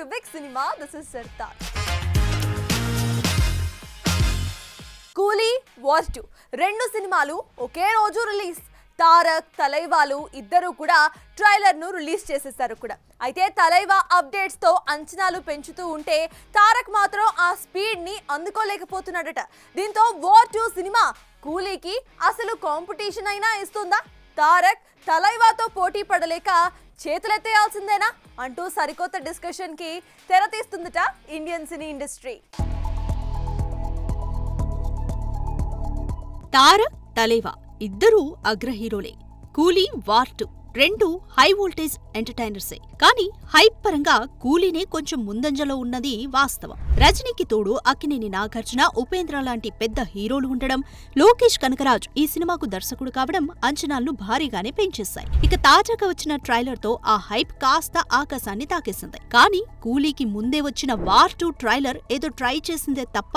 to Big Cinema. This is Sartaj. కూలీ war 2 రెండు సినిమాలు ఒకే రోజు రిలీజ్. తారక్ తలైవాలు ఇద్దరు కూడా ట్రైలర్ ను రిలీజ్ చేసేసారు కూడా. అయితే తలైవా అప్డేట్స్ తో అంచనాలు పెంచుతూ ఉంటే తారక్ మాత్రం ఆ స్పీడ్ ని అందుకోలేకపోతున్నాడట. దీంతో వార్ 2 సినిమా కూలీకి అసలు కాంపిటీషన్ అయినా ఇస్తుందా? తారక్ తలైవాతో పోటీ పడలేక చేతులెత్తేయాల్సిందేనా అంటూ సరికొత్త డిస్కషన్ కి తెరతీస్తుందట ఇండియన్ సినీ ఇండస్ట్రీ. తారక్ తలైవా ఇద్దరూ అగ్ర హీరోలే. కూలీ వార్ 2 రెండు హై వోల్టేజ్ ఎంటర్టైనర్సే. కానీ హైప్ పరంగా కూలీనే కొంచెం ముందంజలో ఉన్నది వాస్తవం. రజనీకి తోడు అక్కినేని నాగార్జున, ఉపేంద్ర లాంటి పెద్ద హీరోలు ఉండడం, లోకేష్ కనకరాజ్ ఈ సినిమాకు దర్శకుడు కావడం అంచనాలను భారీగానే పెంచేశాయి. ఇక తాజాగా వచ్చిన ట్రైలర్ తో ఆ హైప్ కాస్త ఆకాశాన్ని తాకేసింది. కానీ కూలీకి ముందే వచ్చిన వార్ 2 ట్రైలర్ ఏదో ట్రై చేసిందే తప్ప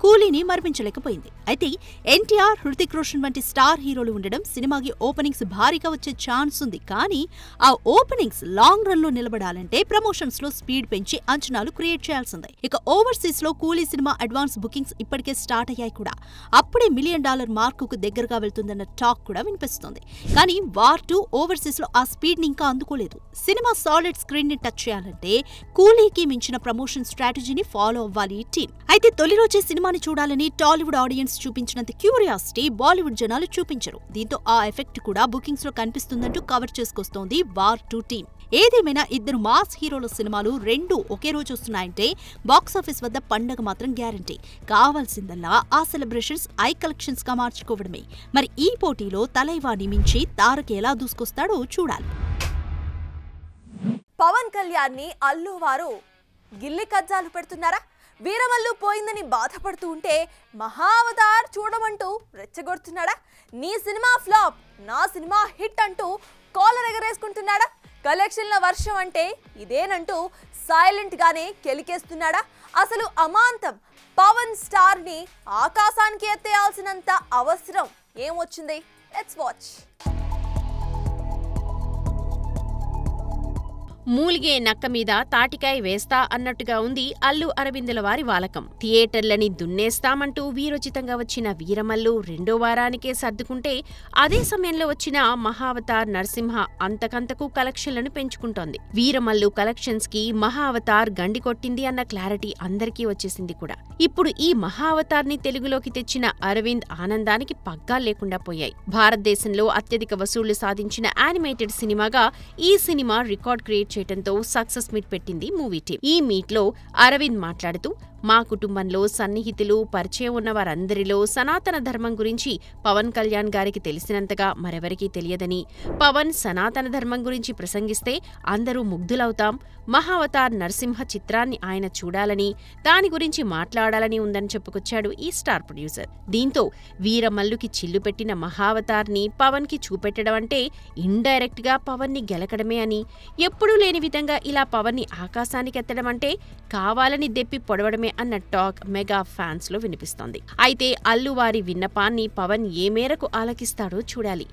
కూలీని మరిపించలేకపోయింది. అయితే ఎన్టీఆర్, హృతిక్ రోషన్ వంటి స్టార్ హీరోలు ఉండడం సినిమాకి ఓపెనింగ్స్ భారీగా వచ్చే ఛాన్స్ ఉంది. కానీ ఆ ఓపెనింగ్స్ లాంగ్ రన్ లో నిలబడాలంటే ప్రమోషన్స్ లో స్పీడ్ పెంచి అంచనాలు క్రియేట్ చేయాల్సిందే. ఇక ఓవర్సీస్ లో కూలీ సినిమా అడ్వాన్స్ బుకింగ్స్ ఇప్పటికే స్టార్ట్ అయ్యాయి కూడా. అప్పుడే $1 మిలియన్ మార్కుకు దగ్గరగా వెళ్తుందన్న టాక్ కూడా వినిపిస్తోంది. కానీ వార్ 2 ఓవర్సీస్ లో ఆ స్పీడ్ ని ఇంకా అందుకోలేదు. సినిమా సాలిడ్ స్క్రీన్ ని టచ్ చేయాలంటే కూలీకి మించిన ప్రమోషన్ స్ట్రాటజీని ఫాలో అవ్వాలి టీం. అయితే తొలి రోజే సినిమాని చూడాలని టాలీవుడ్ ఆడియన్స్ చూపించినంత క్యూరియాసిటీ బాలీవుడ్ జనాలు చూపించరు. దీంతో ఆ ఎఫెక్ట్ కూడా బుకింగ్స్ లో కనిపిస్తుందంటూ కవర్ చేసుకొస్తోంది వార్ 2 టీం. ఏదేమైనా ఇద్దరు మాస్ హీరోల సినిమాలు రెండు ఒకే రోజు వస్తున్నాయంటే బాక్సాఫీస్ వద్ద పండగ మాత్రం గ్యారంటీ. కావాల్సిందల్లా ఆ సెలబ్రేషన్స్ ఐ కలెక్షన్స్ గా మార్చుకోవడమే. మరి ఈ పోటీలో తలైవాని మించి తారక్ ఎలా దూసుకొస్తాడో చూడాలి. పవన్ కళ్యాణ్ ని అల్లు వారు గిల్లి కజ్జాలు పెడుతున్నారా? వీరమల్లు పోయిందని బాధపడుతూ ఉంటే మహావతార్ చూడమంటూ రెచ్చగొడుతున్నాడా? నీ సినిమా ఫ్లాప్, నా సినిమా హిట్ అంటూ కాలర్ ఎగరేసుకుంటున్నాడా? కలెక్షన్ల వర్షం అంటే ఇదేనంటూ సైలెంట్ గానే కెలికేస్తున్నాడా? అసలు అమాంతం పవన్ స్టార్ ని ఆకాశానికి ఎత్తేయాల్సినంత అవసరం ఏమొచ్చింది? Let's watch. మూలిగే నక్క మీద తాటికాయ వేస్తా అన్నట్టుగా ఉంది అల్లు అరవిందుల వారి వాలకం. థియేటర్లని దున్నేస్తామంటూ వీరోచితంగా వచ్చిన వీరమల్లు రెండో వారానికే సర్దుకుంటే అదే సమయంలో వచ్చిన మహావతార్ నరసింహ అంతకంతకు కలెక్షన్లను పెంచుకుంటోంది. వీరమల్లు కలెక్షన్స్ కి మహావతార్ గండి కొట్టింది అన్న క్లారిటీ అందరికీ వచ్చేసింది కూడా. ఇప్పుడు ఈ మహావతార్ ని తెలుగులోకి తెచ్చిన అరవింద్ ఆనందానికి పగ్గాలు లేకుండా పోయాయి. భారతదేశంలో అత్యధిక వసూళ్లు సాధించిన యానిమేటెడ్ సినిమాగా ఈ సినిమా రికార్డ్ క్రియేట్ చేయడంతో సక్సెస్ మీట్ పెట్టింది మూవీ టీం. ఈ మీట్ లో అరవింద్ మాట్లాడుతూ, మా కుటుంబంలో సన్నిహితులు పరిచయం ఉన్న వారందరిలో సనాతన ధర్మం గురించి పవన్ కళ్యాణ్ గారికి తెలిసినంతగా మరెవరికీ తెలియదని, పవన్ సనాతన ధర్మం గురించి ప్రసంగిస్తే అందరూ ముగ్ధులవుతాం, మహావతార్ నరసింహ చిత్రాన్ని ఆయన చూడాలని, దాని గురించి మాట్లాడాలని ఉందని చెప్పుకొచ్చాడు ఈ స్టార్ ప్రొడ్యూసర్. దీంతో వీరమల్లుకి చిల్లు పెట్టిన మహావతార్ ని పవన్ కి చూపెట్టడం అంటే ఇండైరెక్ట్ గా పవన్ ని గెలకడమే అని, ఎప్పుడూ లేని విధంగా ఇలా పవన్ ని ఆకాశానికి ఎత్తడం అంటే కావాలని దెప్పి పొడవడమే అన్న టాక్ మెగా ఫ్యాన్స్ లో వినిపిస్తోంది. అయితే అల్లువారి విన్నపాన్ని పవన్ ఏ మేరకు ఆలకిస్తాడో చూడాలి.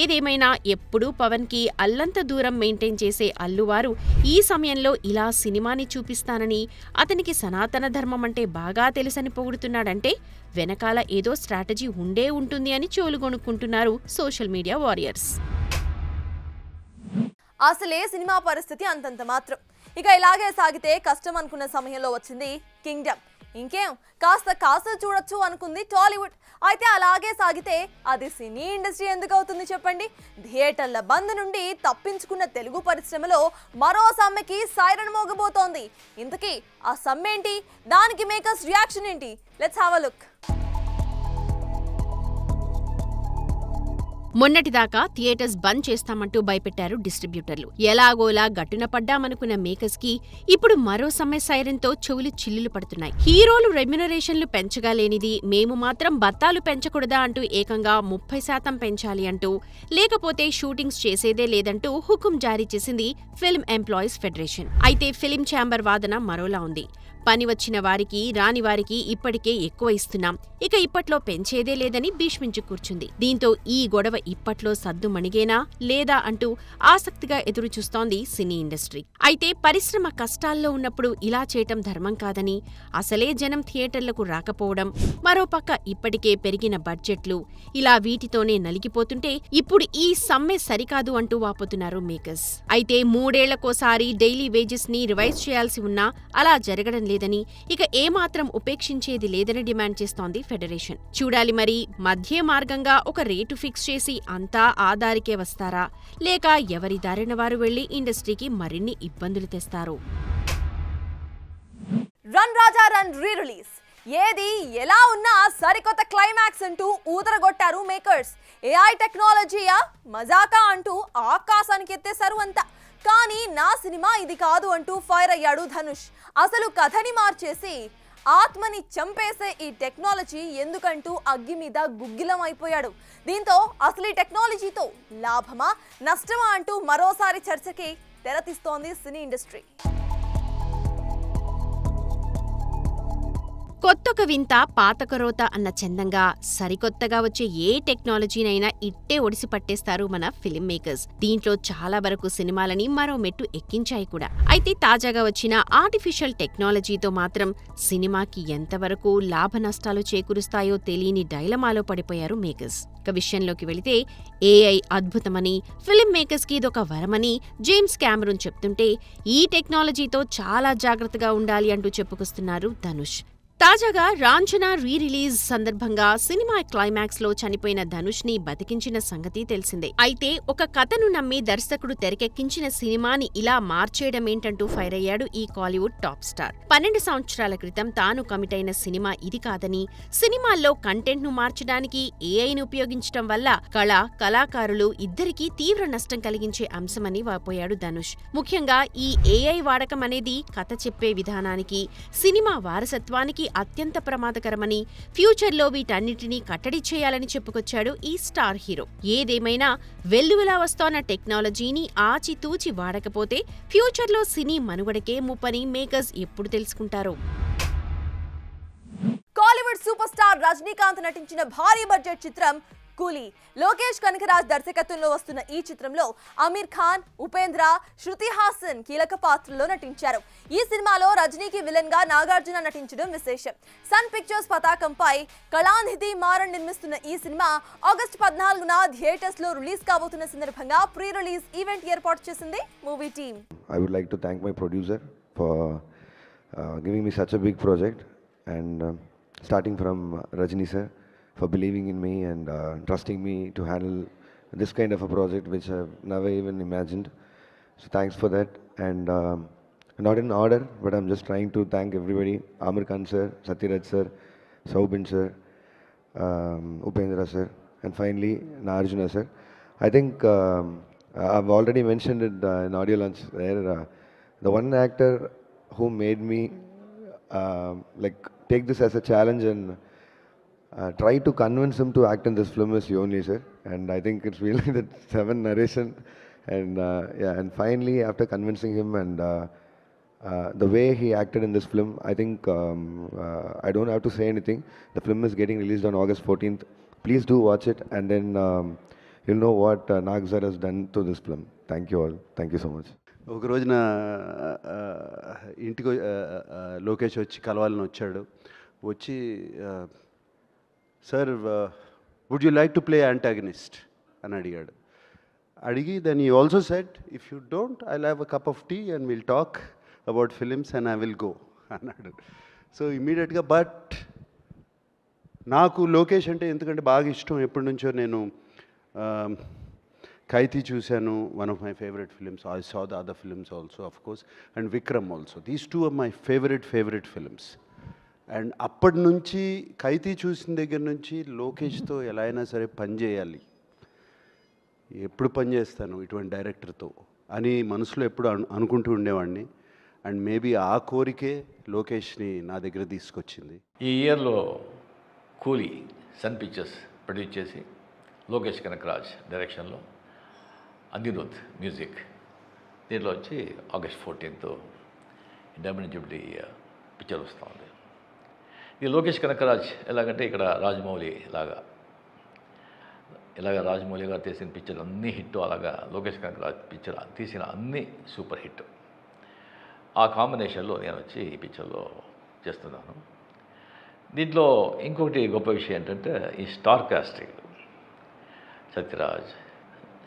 ఏదేమైనా ఎప్పుడూ పవన్ కి అల్లంత దూరం మెయింటైన్ చేసే అల్లువారు ఈ సమయంలో ఇలా సినిమాని చూపిస్తానని, అతనికి సనాతన ధర్మం అంటే బాగా తెలుసని పొగుడుతున్నాడంటే వెనకాల ఏదో స్ట్రాటజీ ఉండే ఉంటుంది అని చోలుగొనుక్కుంటున్నారు సోషల్ మీడియా వారియర్స్. అసలే సినిమా పరిస్థితి అంతంత మాత్రం. ఇక ఇలాగే సాగితే కష్టం అనుకున్న సమయంలో వచ్చింది కింగ్డమ్. ఇంకేం కాస్త చూడొచ్చు అనుకుంది టాలీవుడ్. అయితే అలాగే సాగితే అది సినీ ఇండస్ట్రీ ఎందుకు అవుతుంది చెప్పండి? థియేటర్ల బంద్ నుండి తప్పించుకున్న తెలుగు పరిశ్రమలో మరో సమ్మెకి సైరన్ మోగబోతోంది. ఇంతకీ ఆ సమ్మె ఏంటి? దానికి మేకర్స్ రియాక్షన్ ఏంటి? Let's have a look. మొన్నటిదాకా థియేటర్స్ బంద్ చేస్తామంటూ భయపెట్టారు డిస్ట్రిబ్యూటర్లు. ఎలాగోలా గట్టున పడ్డామనుకున్న మేకర్స్ కి ఇప్పుడు మరో సమ్మె సైరన్తో చెవులు చిల్లులు పడుతున్నాయి. హీరోలు రెమ్యునరేషన్లు పెంచగా లేనిది మేము మాత్రం బత్తాలు పెంచకూడదా అంటూ ఏకంగా 30% పెంచాలి అంటూ, లేకపోతే షూటింగ్స్ చేసేదే లేదంటూ హుకుం జారీ చేసింది ఫిల్మ్ ఎంప్లాయీస్ ఫెడరేషన్. అయితే ఫిల్మ్ ఛాంబర్ వాదన మరోలా ఉంది. పని వచ్చిన వారికి రాని వారికి ఇప్పటికే ఎక్కువ ఇస్తున్నాం, ఇక ఇప్పట్లో పెంచేదే లేదని భీష్మించు కూర్చుంది. దీంతో ఈ గొడవ ఇప్పట్లో సద్దు మణిగేనా లేదా అంటూ ఆసక్తిగా ఎదురుచూస్తోంది సినీ ఇండస్ట్రీ. అయితే పరిశ్రమ కష్టాల్లో ఉన్నప్పుడు ఇలా చేయటం ధర్మం కాదని, అసలే జనం థియేటర్లకు రాకపోవడం, మరోపక్క ఇప్పటికే పెరిగిన బడ్జెట్లు, ఇలా వీటితోనే నలిగిపోతుంటే ఇప్పుడు ఈ సమ్మె సరికాదు అంటూ వాపోతున్నారు మేకర్స్. అయితే 3 ఏళ్లకోసారి డైలీ వేజెస్ ని రివైజ్ చేయాల్సి ఉన్నా అలా జరగడం లేదని, ఇక ఏమాత్రం ఉపేక్షించేది లేదని డిమాండ్ చేస్తోంది ఫెడరేషన్. చూడాలి మరి మధ్య మార్గంగా ఒక రేటు ఫిక్స్ చేసి అంతా ఆ దారికే వస్తారా, లేక ఎవరి దారిన వారు వెళ్లి ఇండస్ట్రీకి మరిన్ని ఇబ్బందులు తెస్తారు. రన్ రాజా రన్ రీ రిలీజ్ ఏది ఎలా ఉన్నా సరికొత్త క్లైమాక్స్ అంటూ ఊదరగొట్టారు మేకర్స్. ఏఐ టెక్నాలజీయా మజాకా అంటూ ఆకాశానికి ఎత్తేశారు అంతా. కానీ నా సినిమా ఇది కాదు అంటూ ఫైర్ అయ్యాడు ధనుష్. అసలు కథని మార్చేసి ఆత్మని చంపేసే ఈ టెక్నాలజీ ఎందుకంటూ అగ్గి మీద గుగ్గిలం అయిపోయాడు. దీంతో అసలు ఈ టెక్నాలజీతో లాభమా నష్టమా అంటూ మరోసారి చర్చకి తెరతీస్తోంది సినీ ఇండస్ట్రీ. కొత్తొక వింత పాతక రోత అన్న చందంగా సరికొత్తగా వచ్చే ఏ టెక్నాలజీనైనా ఇట్టే ఒడిసి పట్టేస్తారు మన ఫిలిం మేకర్స్. దీంట్లో చాలా వరకు సినిమాలని మరో మెట్టు ఎక్కించాయి కూడా. అయితే తాజాగా వచ్చిన ఆర్టిఫిషియల్ టెక్నాలజీతో మాత్రం సినిమాకి ఎంతవరకు లాభ నష్టాలు చేకూరుస్తాయో తెలియని డైలమాలో పడిపోయారు మేకర్స్. ఇక విషయంలోకి వెళితే ఏఐ అద్భుతమని, ఫిలిం మేకర్స్ కి ఇదొక వరమని జేమ్స్ కెమెరూన్ చెప్తుంటే ఈ టెక్నాలజీతో చాలా జాగ్రత్తగా ఉండాలి అంటూ చెప్పుకొస్తున్నారు ధనుష్. తాజాగా రాంఛనా రీ రిలీజ్ సందర్భంగా సినిమా క్లైమాక్స్ లో చనిపోయిన ధనుష్ ని బతికించిన సంగతి తెలిసిందే. అయితే ఒక కథను నమ్మి దర్శకుడు తెరకెక్కించిన సినిమాని ఇలా మార్చేయడమేంటంటూ ఫైర్ అయ్యాడు ఈ కాలీవుడ్ టాప్ స్టార్. 12 సంవత్సరాల క్రితం తాను కమిట్ అయిన సినిమా ఇది కాదని, సినిమాల్లో కంటెంట్ ను మార్చడానికి ఏఐని ఉపయోగించడం వల్ల కళాకారులు ఇద్దరికీ తీవ్ర నష్టం కలిగించే అంశమని వాపోయాడు ధనుష్. ముఖ్యంగా ఈ ఏఐ వాడకం అనేది కథ చెప్పే విధానానికి, సినిమా వారసత్వానికి అత్యంత ప్రమాదకరమని, ఫ్యూచర్లో వీటన్నిటినీ కట్టడి చేయాలని చెప్పుకొచ్చాడు ఈ స్టార్ హీరో. ఏదేమైనా వెల్లువలా వస్తోన్న టెక్నాలజీని ఆచితూచి వాడకపోతే ఫ్యూచర్లో సినీ మనుగడకే ముప్పని మేకర్స్ ఎప్పుడు తెలుసుకుంటారో. కాలీవుడ్ సూపర్ స్టార్ రజనీకాంత్ నటించిన భారీ బడ్జెట్ చిత్రం కూలీ. లోకేష్ కనకరాజ్ దర్శకత్వంలో వస్తున్న ఈ చిత్రంలో అమీర్ ఖాన్, ఉపేంద్ర, శృతి హాసన్ కీలక పాత్రల్లో నటించారు. ఈ సినిమాలో రజనీకి విలన్ గా నాగార్జున నటించడం విశేషం. సన్ పిక్చర్స్ పతాకంపై కళానిధి మారన్ నిర్మిస్తున్న ఈ సినిమా ఆగస్టు 14న థియేటర్స్ లో రిలీజ్ కాబోతున్న సందర్భంగా ప్రీ రిలీజ్ ఈవెంట్ ఏర్పాటు చేసింది movie team. I would like to thank my producer for giving me such a big project, and starting from Rajni sir for believing in me and trusting me to handle this kind of a project which I've never even imagined. So thanks for that. And not in order, but I'm just trying to thank everybody: Amir Khan sir, Satyaraj sir, Saubin sir, Upendra sir, and finally Nagarjuna sir. I think I've already mentioned it in audio launch there. The one actor who made me like take this as a challenge and try to convince him to act in this film is Yoni sir, and I think it's really that 7 narration, and yeah, and finally after convincing him and the way he acted in this film, I think I don't have to say anything. The film is getting released on August 14th. Please do watch it, and then you'll know what Nag sir has done to this film. Thank you all. Thank you so much. ఒక రోజున ఇంటికి లోకేష్ వచ్చి కలవాలని వచ్చాడు. వచ్చి sir would you like to play antagonist అని అడిగాడు. అడిగి then you also said if you don't I have a cup of tea and will talk about films and I will go అన్నాడు. సో ఇమీడియట్గా బట్ నాకు లోకేష్ అంటే ఎందుకంటే బాగా ఇష్టం ఎప్పటి నుంచో. నేను ఖైదీ చూశాను, one of my favourite films. I saw the other films also of course, and Vikram also. These 2 are my favourite films. And అప్పటి నుంచి ఖైదీ చూసిన దగ్గర నుంచి లోకేష్తో ఎలా అయినా సరే పని చేయాలి, ఎప్పుడు పని చేస్తాను ఇటువంటి డైరెక్టర్తో అని మనసులో ఎప్పుడు అనుకుంటూ ఉండేవాడిని. అండ్ మేబీ ఆ కోరికే లోకేష్ని నా దగ్గర తీసుకొచ్చింది. ఈ ఇయర్లో కూలీ సన్ పిక్చర్స్ ప్రొడ్యూస్ చేసి లోకేష్ కనకరాజ్ డైరెక్షన్లో, అనిరుద్ మ్యూజిక్, దీంట్లో వచ్చి August 14th diamond Jubilee picture వస్తూ ఉంది. ఇది లోకేష్ కనకరాజ్ ఎలాగంటే ఇక్కడ రాజమౌళి లాగా ఇలాగ రాజమౌళి గారు తీసిన పిక్చర్లు అన్నీ హిట్, అలాగా లోకేష్ కనకరాజ్ పిక్చర్ తీసిన అన్నీ సూపర్ హిట్. ఆ కాంబినేషన్లో నేను వచ్చి ఈ పిక్చర్లో చేస్తున్నాను. దీంట్లో ఇంకొకటి గొప్ప విషయం ఏంటంటే ఈ స్టార్ కాస్టింగ్. సత్యరాజ్,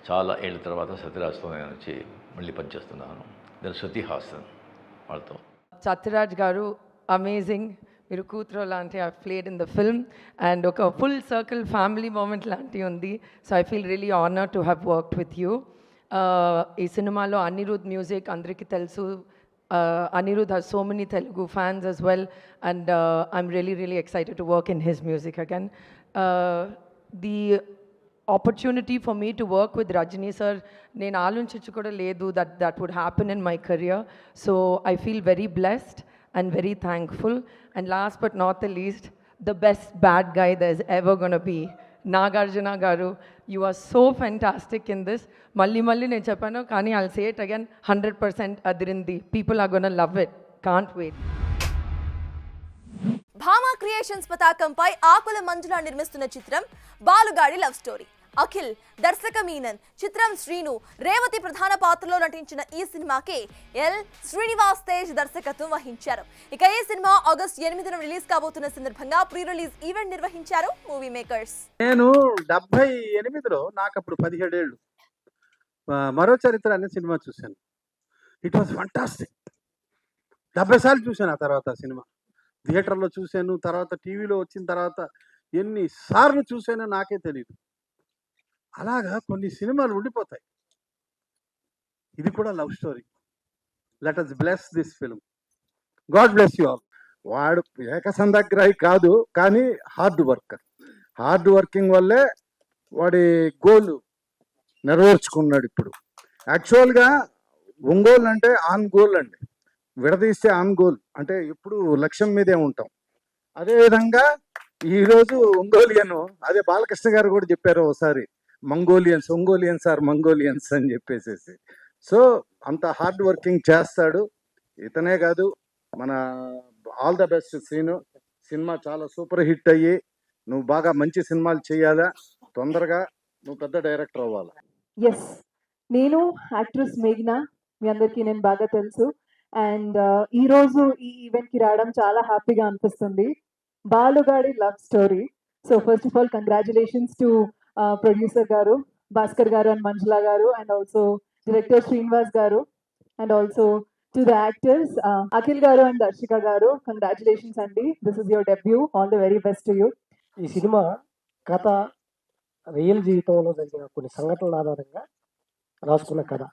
చాలా ఏళ్ళ తర్వాత సత్యరాజ్తో నేను వచ్చి మళ్ళీ పనిచేస్తున్నాను. నేను శృతి హాసన్ వాళ్ళతో. Satyaraj Garu, amazing. మీరు కూతురు లాంటి I played in the film and ఒక ఫుల్ సర్కిల్ ఫ్యామిలీ మూమెంట్ లాంటి ఉంది. So I feel really honour to have worked with you. ఈ సినిమాలో అనిరుద్ మ్యూజిక్ అందరికీ తెలుసు. Anirudh has so many Telugu fans as well, and I'm really excited to work in his music again. The opportunity for me to work with Rajini sir, నేను ఆలోచించు కూడా లేదు that would happen in my career. So I feel very blessed and very thankful. And last but not the least, the best bad guy there's ever gonna be, Nagarjuna Garu. You are so fantastic in this. Malli నేను చెప్పాను కానీ I'll say it again, 100% Adirindi. People are gonna love it. Can't wait. Bhama creations పతాకంపై ఆకుల మంజుల నిర్మిస్తున్న చిత్రం బాలుగాడి love story. Akhil, దర్శక మీనన్, చిత్రం శ్రీను, రేవతి ప్రధాన పాత్రలో నటించిన ఈ సినిమాకి ఎల్ శ్రీనివాస్ తేజ్ దర్శకత్వం వహించారు. ఇక ఈ సినిమా ఆగస్టు 8న రిలీజ్ కాబోతున్న సందర్భంగా ప్రీ రిలీజ్ ఈవెంట్ నిర్వహించారు మూవీ మేకర్స్. నేను 78లో నాకు అప్పుడు 17 ఏళ్ళు మరో చరిత్ర అనే సినిమా చూశాను. It was fantastic. 70 సార్లు చూశాను. ఆ తర్వాత సినిమా థియేటర్లో చూశాను, తర్వాత టీవీలో వచ్చిన తర్వాత ఎన్నిసార్లు చూశానో నాకే తెలియదు. అలాగా కొన్ని సినిమాలు ఉండిపోతాయి. ఇది కూడా love story. Let us bless this film. God bless you all. వాడు ఏకసంధాగ్రహి కాదు, కానీ హార్డ్ వర్కింగ్ వల్లే వాడి గోల్ నెరవేర్చుకున్నాడు. ఇప్పుడు యాక్చువల్గా ఒంగోలు అంటే ఆన్ గోల్ అండి, విడదీస్తే ఆన్ గోల్ అంటే ఎప్పుడు లక్ష్యం మీదే ఉంటాం. అదేవిధంగా ఈరోజు ఒంగోలియన్, అదే బాలకృష్ణ గారు కూడా చెప్పారు ఒకసారి, ఒంగోలియన్స్ ఆర్ మంగోలియన్స్ అని చెప్పేసేసి. సో అంత హార్డ్ వర్కింగ్ చేస్తాడు. ఇతనే కాదు, మన all the best Srinu. Cinema చాలా సూపర్ హిట్ అయ్యి నువ్వు బాగా మంచి సినిమాలు చేయాలా, తొందరగా నువ్వు పెద్ద డైరెక్టర్ అవ్వాలా. ఎస్, నేను యాక్ట్రెస్ మేఘ్నా, మీ అందరికీ నేను బాగా తెలుసు. అండ్ ఈరోజు ఈ ఈవెంట్కి రావడం చాలా హ్యాపీగా అనిపిస్తుంది. బాలుగాడి love story. So first of all congratulations to producer గారు, భాస్కర్ గారు అండ్ మంజులా గారు, అండ్ ఆల్సో డైరెక్టర్ శ్రీనివాస్ గారు, and also to the actors Akhil గారు అండ్ దర్శిక గారు. కంగ్రాచులేషన్స్ అండి, this is your debut. All the very best to you. ఈ సినిమా కథ real జీవితంలో జరిగిన కొన్ని సంఘటనల ఆధారంగా రాసుకున్న కథ.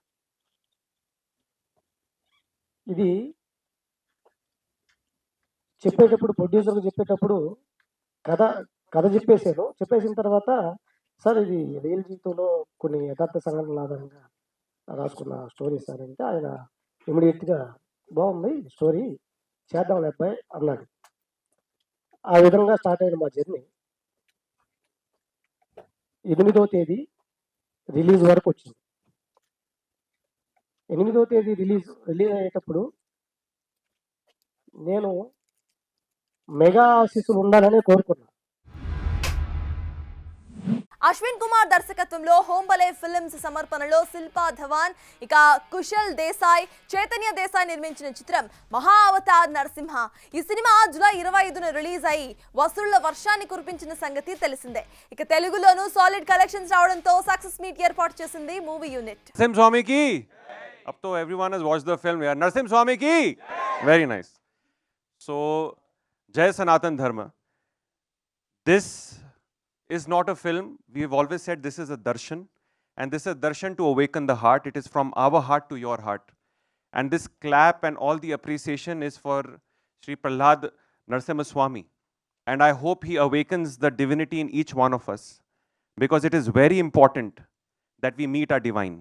ఇది చెప్పేటప్పుడు, ప్రొడ్యూసర్కి చెప్పేటప్పుడు కథ చెప్పేసిన తర్వాత, సార్ ఇది రియల్ జీవితంలో కొన్ని యథార్థ సంఘటనల ఆధారంగా రాసుకున్న స్టోరీ సార్ అంటే, ఆయన ఇమీడియట్గా బాగుంది స్టోరీ, చేద్దాం అబ్బాయి అన్నాడు. ఆ విధంగా స్టార్ట్ అయిన మా జర్నీ 8వ తేదీ రిలీజ్ వరకు వచ్చింది. 8వ తేదీ రిలీజ్ అయ్యేటప్పుడు నేను మెగా ఆశీస్సులు ఉండాలని కోరుకున్నా. అశ్విన్ కుమార్ దర్శకత్వంలో హోంబలే ఫిల్మ్స్ సమర్పణలో శిల్పా ధవాన్, ఇక కుశల్ దేశాయ్, చైతన్య దేశాయ్ నిర్మించిన చిత్రం మహా అవతార్ నరసింహ. ఈ సినిమా జూలై 25న రిలీజ్ అయ్యి వసూళ్ల వర్షాన్ని కురిపించిన సంగతి తెలిసిందే. ఇక తెలుగులోనూ సాలిడ్ కలెక్షన్స్ రావడంతో సక్సెస్ మీట్ ఏర్పాటు చేసింది మూవీ యూనిట్. నరసింహ స్వామికి अब तो everyone has watched the film यार. नरसिम्हा स्वामी की very nice. So Jai Sanatan Dharma. This is not a film. We have always said this is a darshan, and this is a darshan to awaken the heart. It is from our heart to your heart, and this clap and all the appreciation is for Sri Prahlad Narasimha Swami, and I hope he awakens the divinity in each one of us, because it is very important that we meet our divine.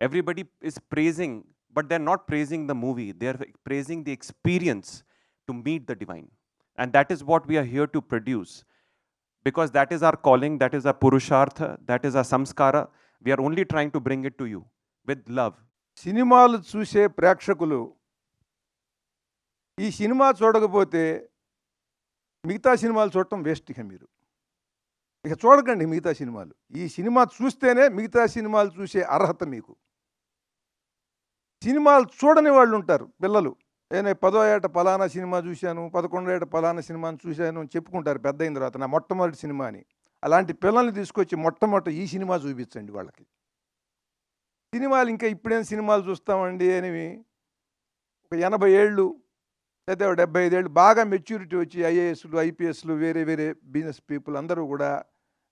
Everybody is praising, but they're not praising the movie. They're praising the experience to meet the divine. And that is what we are here to produce. Because that is our calling, that is our purushartha, that is our samskara. We are only trying to bring it to you with love. సినిమాలు చూసే ప్రేక్షకులు ఈ cinema చూడకపోతే మిగతా సినిమాలు చూడటం waste. ఇక మీరు ఇక చూడకండి మిగతా సినిమాలు. ఈ సినిమా చూస్తేనే మిగతా సినిమాలు చూసే అర్హత మీకు. సినిమాలు చూడని వాళ్ళు ఉంటారు పిల్లలు. నేను 10వ ఏట పలానా సినిమా చూశాను, 11వ ఏట పలానా సినిమాని చూశాను అని చెప్పుకుంటారు పెద్ద అయిన తర్వాత, నా మొట్టమొదటి సినిమా అని. అలాంటి పిల్లల్ని తీసుకొచ్చి మొట్టమొదటి ఈ సినిమా చూపించండి వాళ్ళకి. సినిమాలు ఇంకా ఇప్పుడేం సినిమాలు చూస్తామండి అని ఒక 80 ఏళ్ళు లేదా 75 ఏళ్ళు బాగా మెచ్యూరిటీ వచ్చి ఐఏఎస్లు, ఐపీఎస్లు, వేరే వేరే బిజినెస్ పీపుల్ అందరూ కూడా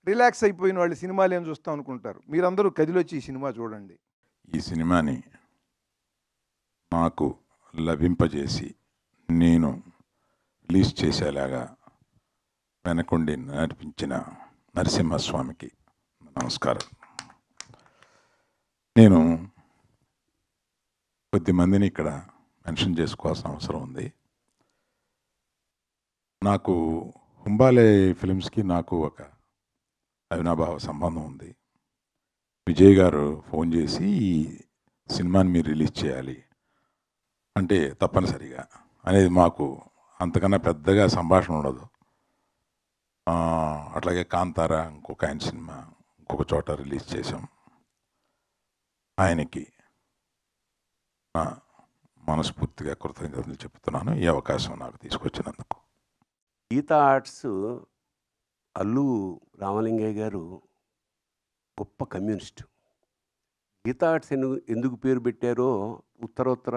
రిలాక్స్ అయిపోయిన వాళ్ళు సినిమాలు ఏం చూస్తాం అనుకుంటారు. మీరందరూ కదిలొచ్చి ఈ సినిమా చూడండి. ఈ సినిమాని నాకు లభింపజేసి నేను రిలీజ్ చేసేలాగా వెనకుండి నడిపించిన నరసింహస్వామికి నమస్కారం. నేను కొద్దిమందిని ఇక్కడ మెన్షన్ చేసుకోవాల్సిన అవసరం ఉంది. నాకు హుంబాలే ఫిలిమ్స్కి నాకు ఒక అవినాభావ సంబంధం ఉంది. విజయ్ గారు ఫోన్ చేసి ఈ సినిమాని మీరు రిలీజ్ చేయాలి అంటే తప్పనిసరిగా అనేది మాకు అంతకన్నా పెద్దగా సంభాషణ ఉండదు. అట్లాగే కాంతారా ఇంకొక ఆయన సినిమా ఇంకొక చోట రిలీజ్ చేసాం. ఆయనకి నా మనస్ఫూర్తిగా కృతజ్ఞతలు చెప్తున్నాను ఈ అవకాశం నాకు తీసుకొచ్చినందుకు. గీతా ఆర్ట్స్ అల్లు రామలింగయ్య గారు గొప్ప కమ్యూనిస్ట్. గీతా ఆర్ట్స్ ఎందుకు పేరు పెట్టారో ఉత్తరోత్తర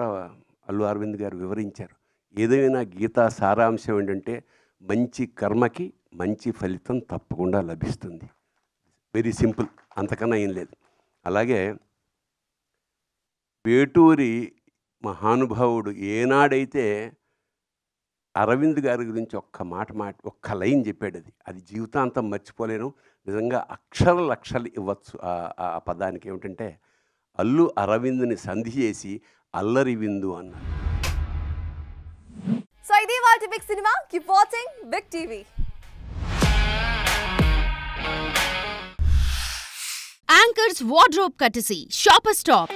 అల్లు అరవింద్ గారు వివరించారు. ఏదైనా గీతా సారాంశం ఏంటంటే మంచి కర్మకి మంచి ఫలితం తప్పకుండా లభిస్తుంది. వెరీ సింపుల్, అంతకన్నా ఏం లేదు. అలాగే వేటూరి మహానుభావుడు ఏనాడైతే అరవింద్ గారి గురించి ఒక్క లైన్ చెప్పాడు, అది జీవితాంతం మర్చిపోలేను. నిజంగా లక్షలు ఇవ్వచ్చు ఆ పదానికి. ఏమిటంటే అల్లు అరవింద్ని సంధి చేసి అల్లరి విందు అన్నారు. సో ఇది వాటి big cinema. Keep watching big TV. Anchor's wardrobe courtesy, Shopper Stop.